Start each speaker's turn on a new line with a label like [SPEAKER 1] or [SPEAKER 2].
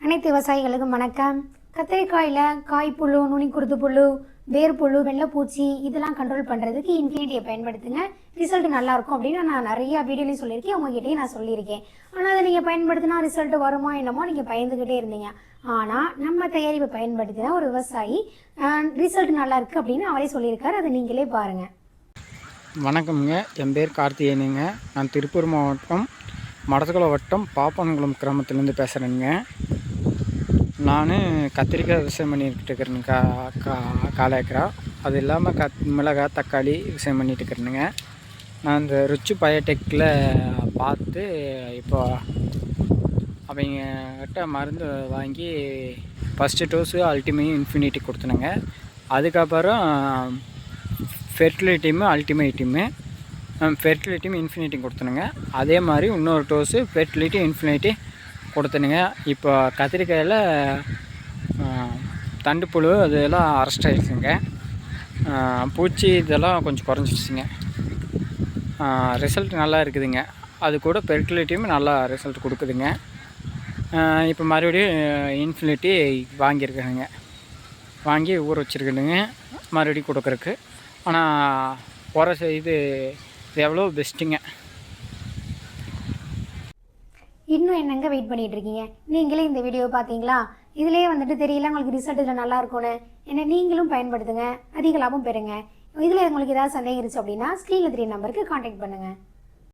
[SPEAKER 1] அனைத்து விவசாயிகளுக்கும் வணக்கம். கத்திரிக்காயில் காய்ப்புழு, நுனிக்குருத்து புழு, வேர்ப்புழு, வெள்ளைப்பூச்சி இதெல்லாம் கண்ட்ரோல் பண்ணுறதுக்கு இன்ஃபினிட்டியை பயன்படுத்துங்க. ரிசல்ட் நல்லாயிருக்கும் அப்படின்னு நான் நிறையா வீடியோலையும் சொல்லியிருக்கேன், உங்ககிட்டயும் நான் சொல்லியிருக்கேன். ஆனால் அதை நீங்கள் பயன்படுத்தினா ரிசல்ட் வருமா என்னமோ நீங்கள் பயந்துக்கிட்டே இருந்தீங்க. ஆனால் நம்ம தயாரிப்பை பயன்படுத்தினா ஒரு விவசாயி ரிசல்ட் நல்லா இருக்குது அப்படின்னு அவரே சொல்லியிருக்காரு. அதை நீங்களே பாருங்கள்.
[SPEAKER 2] வணக்கம்ங்க, என் பேர் கார்த்திகேயனுங்க. நான் திருப்பூர் மாவட்டம் மடத்துக்குளம் வட்டம் பாப்பன்குளம் கிராமத்துலேருந்து பேசுகிறேங்க. நான் கத்திரிக்காய் விவசாயம் பண்ணிக்கிட்டு இருக்கிறேங்க. கால் ஏக்கரா. அது இல்லாமல் மிளகாய், தக்காளி விவசாயம் பண்ணிகிட்டு இருக்கிறேனுங்க. நான் இந்த ரிச்சு பயோடெக்கில் பார்த்து இப்போ அவங்ககிட்ட மருந்து வாங்கி ஃபஸ்ட்டு டோஸு அல்டிமேயும் இன்ஃபினிட்டி கொடுத்தனுங்க. அதுக்கப்புறம் ஃபெர்டிலிட்டியும் அல்டிமேட்டியுமே ஃபெர்டிலிட்டியும் இன்ஃபினிட்டி கொடுத்தனுங்க. அதே மாதிரி இன்னொரு டோஸு ஃபெர்டிலிட்டி இன்ஃபினிட்டி கொடுத்தனுங்க. இப்போ கத்திரிக்காயில் தண்டுப்புழு அதெல்லாம் அரெஸ்ட் ஆகிடுச்சுங்க. பூச்சி இதெல்லாம் கொஞ்சம் குறைஞ்சிடுச்சுங்க. ரிசல்ட் நல்லா இருக்குதுங்க. அது கூட ஃபெர்டிலிட்டியும் நல்லா ரிசல்ட் கொடுக்குதுங்க. இப்போ மறுபடியும் இன்ஃபினிட்டி வாங்கியிருக்கேனுங்க. வாங்கி ஊற வச்சுருக்கணுங்க மறுபடியும் கொடுக்குறக்கு. ஆனால் இது எவ்வளோ பெஸ்ட்டுங்க.
[SPEAKER 1] இன்னும் என்னங்க வெயிட் பண்ணிகிட்டு இருக்கீங்க? நீங்களே இந்த வீடியோ பார்த்தீங்களா? இதிலே தெரியல உங்களுக்கு ரிசல்ட் இதில் நல்லா இருக்கும்னு. ஏன்னா நீங்களும் பயன்படுத்துங்க, அதிக லாபம் பெறுங்க. இதில் உங்களுக்கு ஏதாவது சந்தேகம் இருந்துச்சு அப்படின்னா ஸ்க்ரீனில் 3 நம்பருக்கு கான்டாக்ட் பண்ணுங்கள்.